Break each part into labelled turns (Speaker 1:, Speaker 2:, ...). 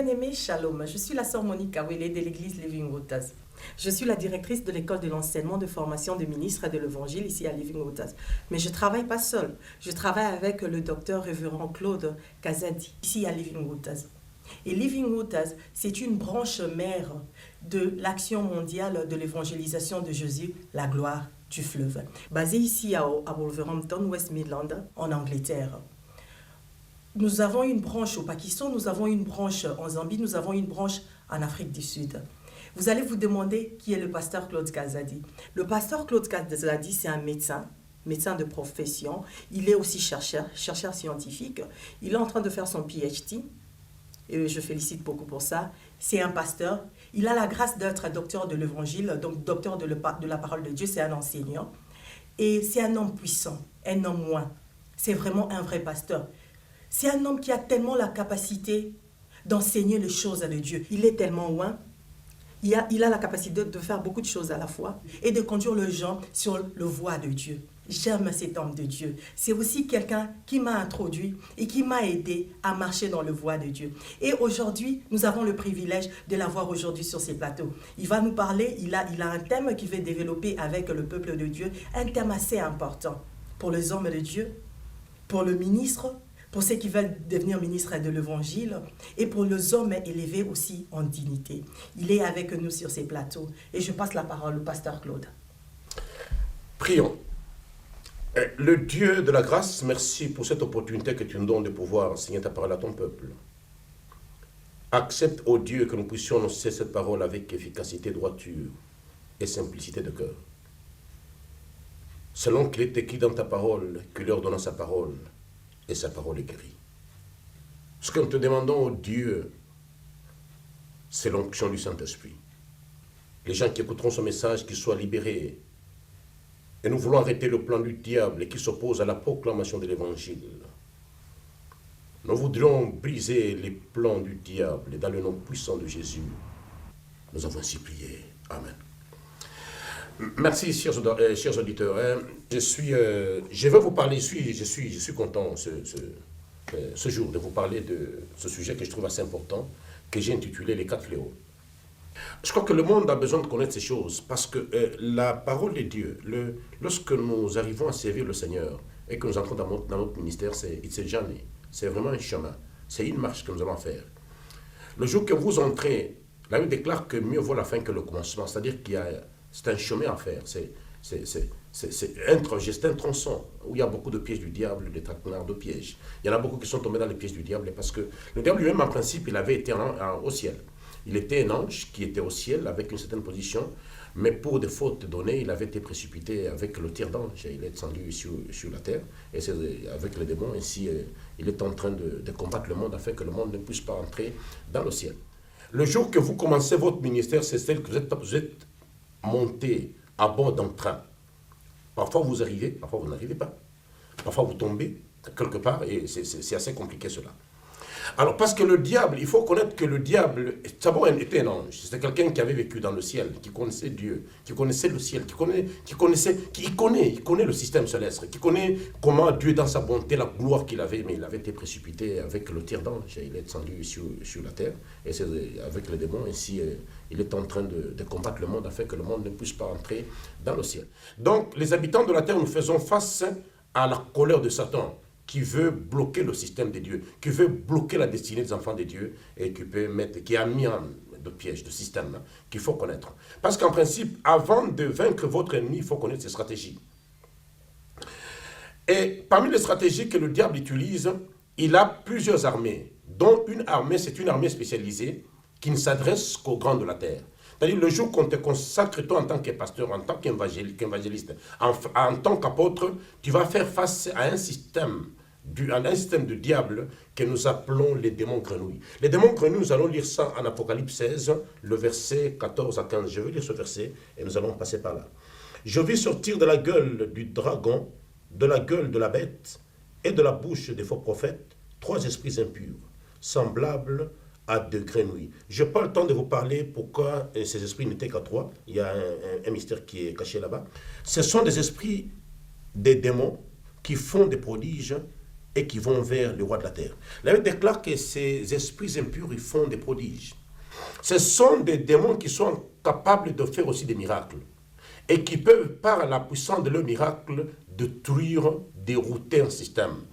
Speaker 1: bien-aimés, Shalom. Je suis la sœur Monique Awele de l'église Living Waters. Je suis la directrice de l'école de l'enseignement de formation de ministres de l'Évangile ici à Living Waters. Mais je ne travaille pas seule. Je travaille avec le docteur révérend Claude Kazadi ici à Living Waters. Et Living Waters, c'est une branche mère de l'action mondiale de l'évangélisation de Jésus, la gloire du fleuve, basée ici à Wolverhampton, West Midlands, en Angleterre. Nous avons une branche au Pakistan, nous avons une branche en Zambie, nous avons une branche en Afrique du Sud. Vous allez vous demander qui est le pasteur Claude Kazadi. Le pasteur Claude Kazadi, c'est un médecin de profession. Il est aussi chercheur scientifique. Il est en train de faire son PhD. Et je félicite beaucoup pour ça. C'est un pasteur. Il a la grâce d'être docteur de l'évangile, donc docteur de la parole de Dieu. C'est un enseignant. Et c'est un homme puissant, un homme loin. C'est vraiment un vrai pasteur. C'est un homme qui a tellement la capacité d'enseigner les choses de Dieu. Il est tellement loin. Il a la capacité de faire beaucoup de choses à la fois et de conduire les gens sur le voie de Dieu. J'aime cet homme de Dieu. C'est aussi quelqu'un qui m'a introduit et qui m'a aidé à marcher dans le voie de Dieu. Et aujourd'hui, nous avons le privilège de l'avoir aujourd'hui sur ces plateaux. Il va nous parler, il a un thème qu'il veut développer avec le peuple de Dieu, un thème assez important pour les hommes de Dieu, pour le ministre, pour ceux qui veulent devenir ministres de l'Évangile et pour les hommes élevés aussi en dignité. Il est avec nous sur ces plateaux et je passe la parole au pasteur Claude.
Speaker 2: Prions. Le Dieu de la grâce, merci pour cette opportunité que tu nous donnes de pouvoir enseigner ta parole à ton peuple. Accepte, ô Dieu, que nous puissions annoncer cette parole avec efficacité, droiture et simplicité de cœur. Selon qu'il est écrit dans ta parole, que leur donna sa parole, et sa parole est guérie. Ce que nous te demandons, ô Dieu, c'est l'onction du Saint-Esprit. Les gens qui écouteront ce message, qu'ils soient libérés. Et nous voulons arrêter le plan du diable qui s'oppose à la proclamation de l'Évangile. Nous voudrions briser les plans du diable et dans le nom puissant de Jésus, nous avons ainsi prié. Amen. Merci, chers auditeurs. Je vais vous parler, je suis content ce jour de vous parler de ce sujet que je trouve assez important, que j'ai intitulé Les 4 fléaux. Je crois que le monde a besoin de connaître ces choses parce que la parole de Dieu, lorsque nous arrivons à servir le Seigneur et que nous entrons dans notre ministère, it's a journey. C'est vraiment un chemin. C'est une marche que nous allons faire. Le jour que vous entrez, la Bible déclare que mieux vaut la fin que le commencement. C'est-à-dire c'est un chemin à faire. C'est un tronçon où il y a beaucoup de pièges du diable, des traquenards de pièges. Il y en a beaucoup qui sont tombés dans les pièges du diable parce que le diable lui-même, en principe, il avait été au ciel. Il était un ange qui était au ciel avec une certaine position, mais pour des fautes données, il avait été précipité avec le tir d'ange. Il est descendu sur la terre, et c'est avec les démons, ainsi il est en train de combattre le monde afin que le monde ne puisse pas entrer dans le ciel. Le jour que vous commencez votre ministère, c'est celle que vous êtes monté à bord d'un train. Parfois vous arrivez, parfois vous n'arrivez pas. Parfois vous tombez quelque part, et c'est assez compliqué cela. Alors, parce que le diable, il faut connaître que le diable, d'abord, était un ange. C'était quelqu'un qui avait vécu dans le ciel, qui connaissait Dieu, qui connaissait le ciel, qui connaît le système céleste, qui connaît comment Dieu, dans sa bonté, la gloire qu'il avait, mais il avait été précipité avec le tir d'ange. Il est descendu sur la terre, et c'est avec les démons, ainsi, il est en train de combattre le monde afin que le monde ne puisse pas entrer dans le ciel. Donc, les habitants de la terre, nous faisons face à la colère de Satan, qui veut bloquer le système de Dieu, qui veut bloquer la destinée des enfants de Dieu et qui a mis de pièges, de système qu'il faut connaître. Parce qu'en principe, avant de vaincre votre ennemi, il faut connaître ses stratégies. Et parmi les stratégies que le diable utilise, il a plusieurs armées, dont une armée, c'est une armée spécialisée qui ne s'adresse qu'aux grands de la terre. C'est-à-dire, le jour qu'on te consacre, toi, en tant que pasteur, en tant qu'évangéliste, en tant qu'apôtre, tu vas faire face à un système de diable que nous appelons les démons grenouilles. Les démons grenouilles, nous allons lire ça en Apocalypse 16, le verset 14 à 15. Je vais lire ce verset et nous allons passer par là. Je vis sortir de la gueule du dragon, de la gueule de la bête et de la bouche des faux prophètes 3 esprits impurs, semblables à de grenouilles. Je n'ai pas le temps de vous parler pourquoi ces esprits n'étaient qu'à 3. Il y a un mystère qui est caché là-bas. Ce sont des esprits, des démons qui font des prodiges et qui vont vers le roi de la terre. La Bible déclare que ces esprits impurs, ils font des prodiges. Ce sont des démons qui sont capables de faire aussi des miracles et qui peuvent, par la puissance de leur miracle, détruire, dérouter un système.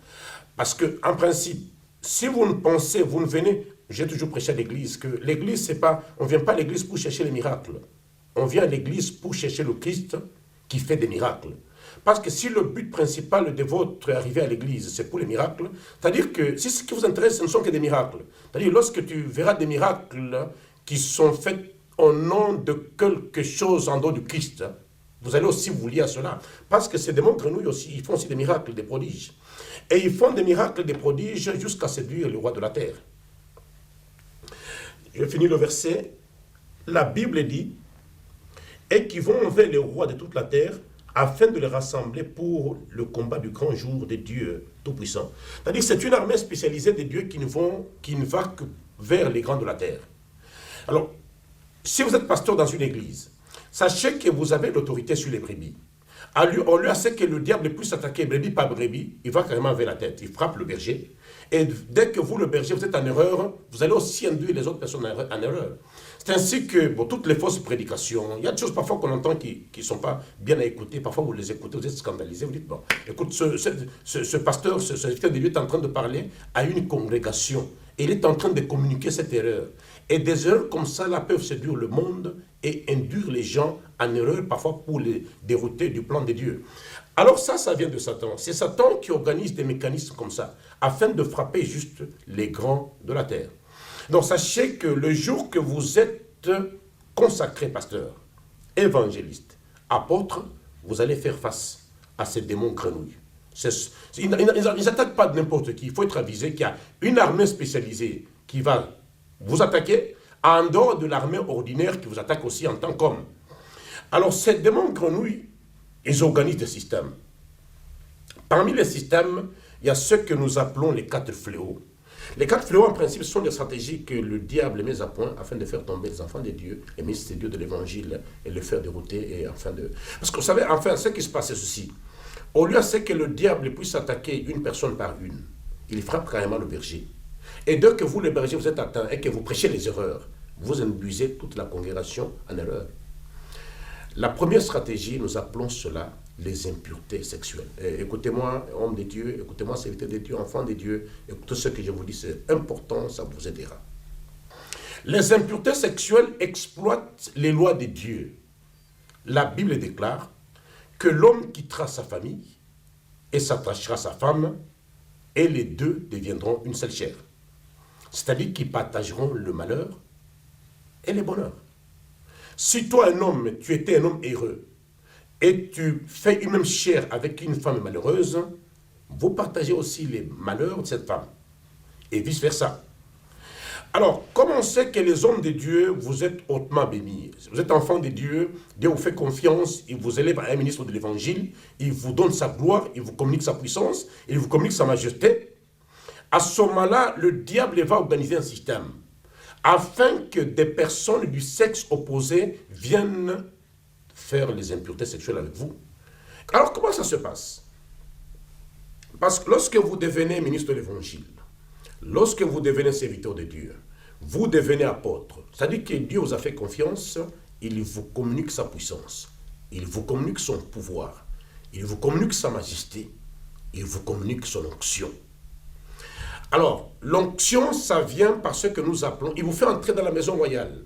Speaker 2: Parce que, en principe, si vous ne pensez, vous ne venez, j'ai toujours prêché à l'église, que l'église, c'est pas, on ne vient pas à l'église pour chercher les miracles. On vient à l'église pour chercher le Christ qui fait des miracles. Parce que si le but principal de votre arrivée à l'église, c'est pour les miracles, c'est-à-dire que si ce qui vous intéresse, ce ne sont que des miracles. C'est-à-dire lorsque tu verras des miracles qui sont faits au nom de quelque chose en dehors du Christ, vous allez aussi vous lier à cela. Parce que ces démons grenouilles aussi, ils font aussi des miracles, des prodiges. Et ils font des miracles, des prodiges jusqu'à séduire le roi de la terre. Je finis le verset. La Bible dit, et qui vont vers les rois de toute la terre, afin de les rassembler pour le combat du grand jour de Dieu Tout-Puissant. C'est-à-dire que c'est une armée spécialisée de Dieu qui ne va que vers les grands de la terre. Alors, si vous êtes pasteur dans une église, sachez que vous avez l'autorité sur les brebis. On lui a sait que le diable puisse attaquer brebis par brebis, il va carrément vers la tête, il frappe le berger. Et dès que vous, le berger, vous êtes en erreur, vous allez aussi induire les autres personnes en erreur. C'est ainsi que toutes les fausses prédications, il y a des choses parfois qu'on entend qui ne sont pas bien à écouter. Parfois vous les écoutez, vous êtes scandalisé, vous dites, bon, écoute, ce pasteur, ce serviteur de Dieu est en train de parler à une congrégation. Et il est en train de communiquer cette erreur. Et des erreurs comme ça là, peuvent séduire le monde et induire les gens en erreur, parfois pour les dérouter du plan de Dieu. Alors ça vient de Satan. C'est Satan qui organise des mécanismes comme ça, afin de frapper juste les grands de la terre. Donc sachez que le jour que vous êtes consacré pasteur, évangéliste, apôtre, vous allez faire face à ces démons grenouilles. Ils n'attaquent pas de n'importe qui. Il faut être avisé qu'il y a une armée spécialisée qui va vous attaquer, en dehors de l'armée ordinaire qui vous attaque aussi en tant qu'homme. Alors ces démons grenouilles, ils organisent des systèmes. Parmi les systèmes, il y a ceux que nous appelons les 4 fléaux. Les 4 fléaux, en principe, sont des stratégies que le diable met à point afin de faire tomber les enfants de Dieu, les ministres de Dieu de l'évangile, et le faire dérouter. Et afin de... Parce que vous savez, enfin, ce qui se passe, c'est ceci. Au lieu de que le diable puisse attaquer une personne par une, il frappe carrément le berger. Et dès que vous, le berger, vous êtes atteint et que vous prêchez les erreurs, vous induisez toute la congrégation en erreur. La première stratégie, nous appelons cela les impuretés sexuelles. Écoutez-moi, homme de Dieu, écoutez-moi, serviteur de Dieu, enfant de Dieu, écoutez ce que je vous dis, c'est important, ça vous aidera. Les impuretés sexuelles exploitent les lois de Dieu. La Bible déclare que l'homme quittera sa famille et s'attachera à sa femme, et les deux deviendront une seule chair. C'est-à-dire qu'ils partageront le malheur et le bonheur. Si toi, un homme, tu étais un homme heureux, et tu fais une même chair avec une femme malheureuse, vous partagez aussi les malheurs de cette femme, et vice-versa. Alors, comme on sait que les hommes de Dieu, vous êtes hautement bénis, vous êtes enfants de Dieu, Dieu vous fait confiance, il vous élève à un ministre de l'évangile, il vous donne sa gloire, il vous communique sa puissance, il vous communique sa majesté. À ce moment-là, le diable va organiser un système afin que des personnes du sexe opposé viennent faire les impuretés sexuelles avec vous. Alors, comment ça se passe? Parce que lorsque vous devenez ministre de l'évangile, lorsque vous devenez serviteur de Dieu, vous devenez apôtre. C'est-à-dire que Dieu vous a fait confiance, il vous communique sa puissance, il vous communique son pouvoir, il vous communique sa majesté, il vous communique son onction. Alors, l'onction, ça vient par ce que nous appelons, il vous fait entrer dans la maison royale.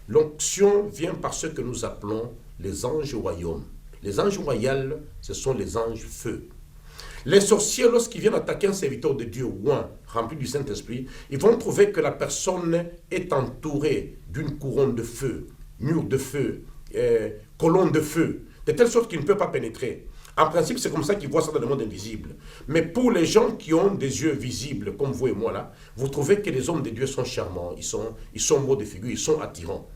Speaker 2: L'onction vient par ce que nous appelons les anges royaumes. Les anges royaux, ce sont les anges feu. Les sorciers, lorsqu'ils viennent attaquer un serviteur de Dieu ou un rempli du Saint-Esprit, ils vont trouver que la personne est entourée d'une couronne de feu, mur de feu, colonne de feu, de telle sorte qu'il ne peut pas pénétrer. En principe, c'est comme ça qu'ils voient ça dans le monde invisible. Mais pour les gens qui ont des yeux visibles, comme vous et moi là, vous trouvez que les hommes de Dieu sont charmants, ils sont beaux de figure, ils sont attirants.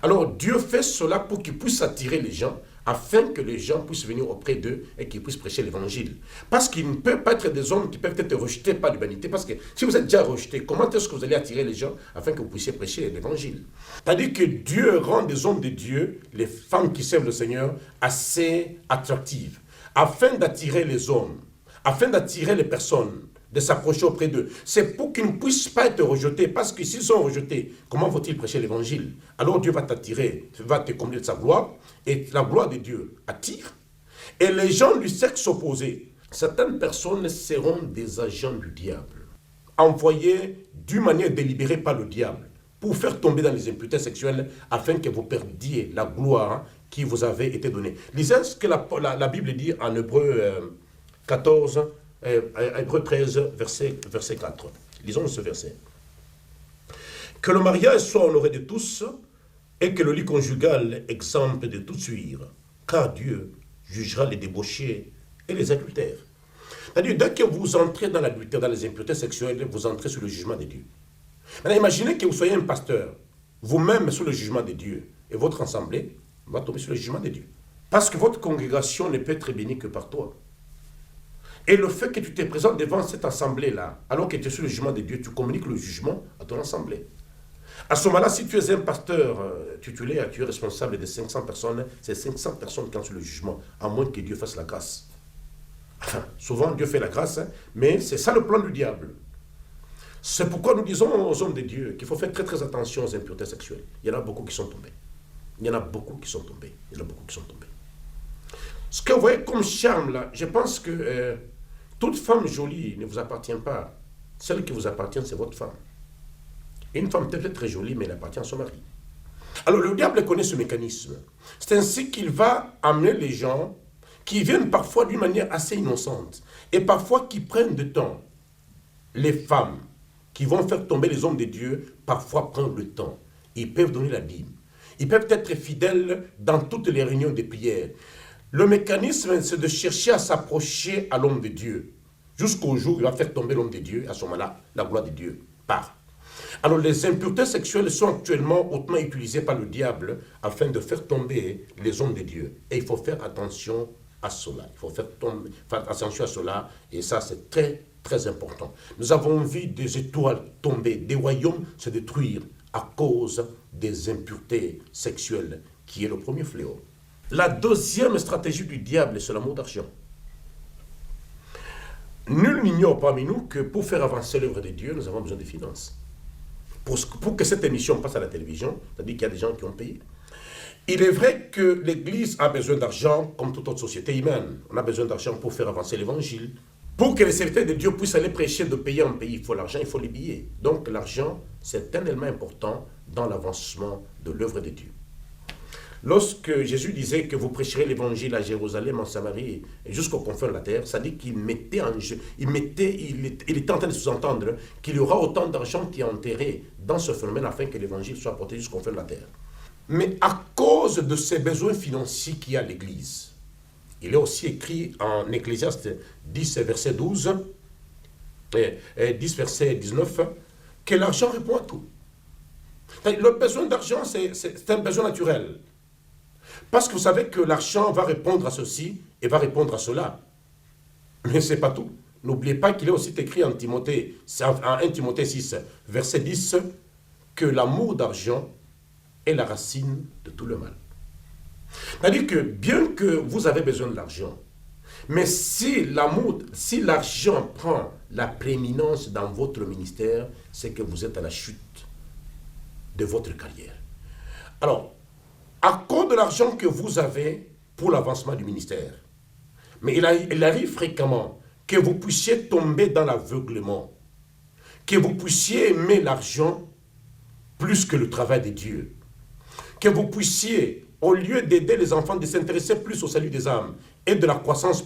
Speaker 2: Alors Dieu fait cela pour qu'il puisse attirer les gens, afin que les gens puissent venir auprès d'eux et qu'ils puissent prêcher l'évangile. Parce qu'il ne peut pas être des hommes qui peuvent être rejetés par l'humanité. Parce que si vous êtes déjà rejetés, comment est-ce que vous allez attirer les gens afin que vous puissiez prêcher l'évangile? C'est-à-dire que Dieu rend des hommes de Dieu, les femmes qui servent le Seigneur, assez attractives, afin d'attirer les hommes, afin d'attirer les personnes de s'approcher auprès d'eux. C'est pour qu'ils ne puissent pas être rejetés, parce que s'ils sont rejetés, comment vont-ils prêcher l'évangile? Alors Dieu va t'attirer, va te combler de sa gloire, et la gloire de Dieu attire. Et les gens du sexe opposé, certaines personnes seront des agents du diable, envoyés d'une manière délibérée par le diable, pour faire tomber dans les impuretés sexuelles, afin que vous perdiez la gloire qui vous avait été donnée. Lisez ce que la Bible dit en Hébreu 14, Hébreu 13, verset 4. Lisons ce verset. Que le mariage soit honoré de tous, et que le lit conjugal exempt de toute souillure, car Dieu jugera les débauchés et les adultères. C'est-à-dire, dès que vous entrez dans l'adultère, dans les impuretés sexuelles, vous entrez sous le jugement de Dieu. Maintenant, imaginez que vous soyez un pasteur, vous-même sous le jugement de Dieu, et votre assemblée va tomber sous le jugement de Dieu. Parce que votre congrégation ne peut être bénie que par toi. Et le fait que tu te présentes devant cette assemblée-là, alors que tu es sous le jugement de Dieu, tu communiques le jugement à ton assemblée. À ce moment-là, si tu es un pasteur titulaire, tu es responsable de 500 personnes, c'est 500 personnes qui ont sur le jugement, à moins que Dieu fasse la grâce. Enfin, souvent Dieu fait la grâce, mais c'est ça le plan du diable. C'est pourquoi nous disons aux hommes de Dieu qu'il faut faire très très attention aux impuretés sexuelles. Il y en a beaucoup qui sont tombés. Il y en a beaucoup qui sont tombés. Il y en a beaucoup qui sont tombés. Ce que vous voyez comme charme là, je pense que toute femme jolie ne vous appartient pas. Celle qui vous appartient, c'est votre femme. Une femme peut être très jolie, mais elle appartient à son mari. Alors le diable connaît ce mécanisme. C'est ainsi qu'il va amener les gens qui viennent parfois d'une manière assez innocente et parfois qui prennent du temps. Les femmes qui vont faire tomber les hommes de Dieu, parfois prennent le temps. Ils peuvent donner la dîme. Ils peuvent être fidèles dans toutes les réunions de prière. Le mécanisme, c'est de chercher à s'approcher à l'homme de Dieu. Jusqu'au jour où il va faire tomber l'homme de Dieu. À ce moment-là, la gloire de Dieu part. Alors, les impuretés sexuelles sont actuellement hautement utilisées par le diable afin de faire tomber les hommes de Dieu. Et il faut faire attention à cela. Il faut faire attention à cela. Et ça, c'est très, très important. Nous avons vu des étoiles tomber, des royaumes se détruire à cause des impuretés sexuelles, qui est le premier fléau. La deuxième stratégie du diable, c'est l'amour d'argent. Nul n'ignore parmi nous que pour faire avancer l'œuvre de Dieu, nous avons besoin de finances. Pour que cette émission passe à la télévision, c'est-à-dire qu'il y a des gens qui ont payé. Il est vrai que l'Église a besoin d'argent, comme toute autre société humaine. On a besoin d'argent pour faire avancer l'Évangile. Pour que les serviteurs de Dieu puissent aller prêcher de pays en pays, il faut l'argent, il faut les billets. Donc l'argent, c'est un élément important dans l'avancement de l'œuvre de Dieu. Lorsque Jésus disait que vous prêcherez l'évangile à Jérusalem, en Samarie et jusqu'aux confins de la terre, ça dit qu'il mettait en jeu, il était en train de sous-entendre qu'il y aura autant d'argent qui est enterré dans ce phénomène afin que l'évangile soit porté jusqu'aux confins de la terre. Mais à cause de ces besoins financiers qu'il y a à l'Église, il est aussi écrit en Ecclésiaste 10, verset 12, et 10, verset 19, que l'argent répond à tout. Le besoin d'argent, c'est un besoin naturel. Parce que vous savez que l'argent va répondre à ceci et va répondre à cela. Mais ce n'est pas tout. N'oubliez pas qu'il est aussi écrit en 1 Timothée 6, verset 10, que l'amour d'argent est la racine de tout le mal. C'est-à-dire que bien que vous avez besoin de l'argent, mais si l'argent prend la prééminence dans votre ministère, c'est que vous êtes à la chute de votre carrière. Alors, à cause de l'argent que vous avez pour l'avancement du ministère, mais il arrive fréquemment que vous puissiez tomber dans l'aveuglement, que vous puissiez aimer l'argent plus que le travail de Dieu, que vous puissiez, au lieu d'aider les enfants, de s'intéresser plus au salut des âmes et de la croissance spirituelle,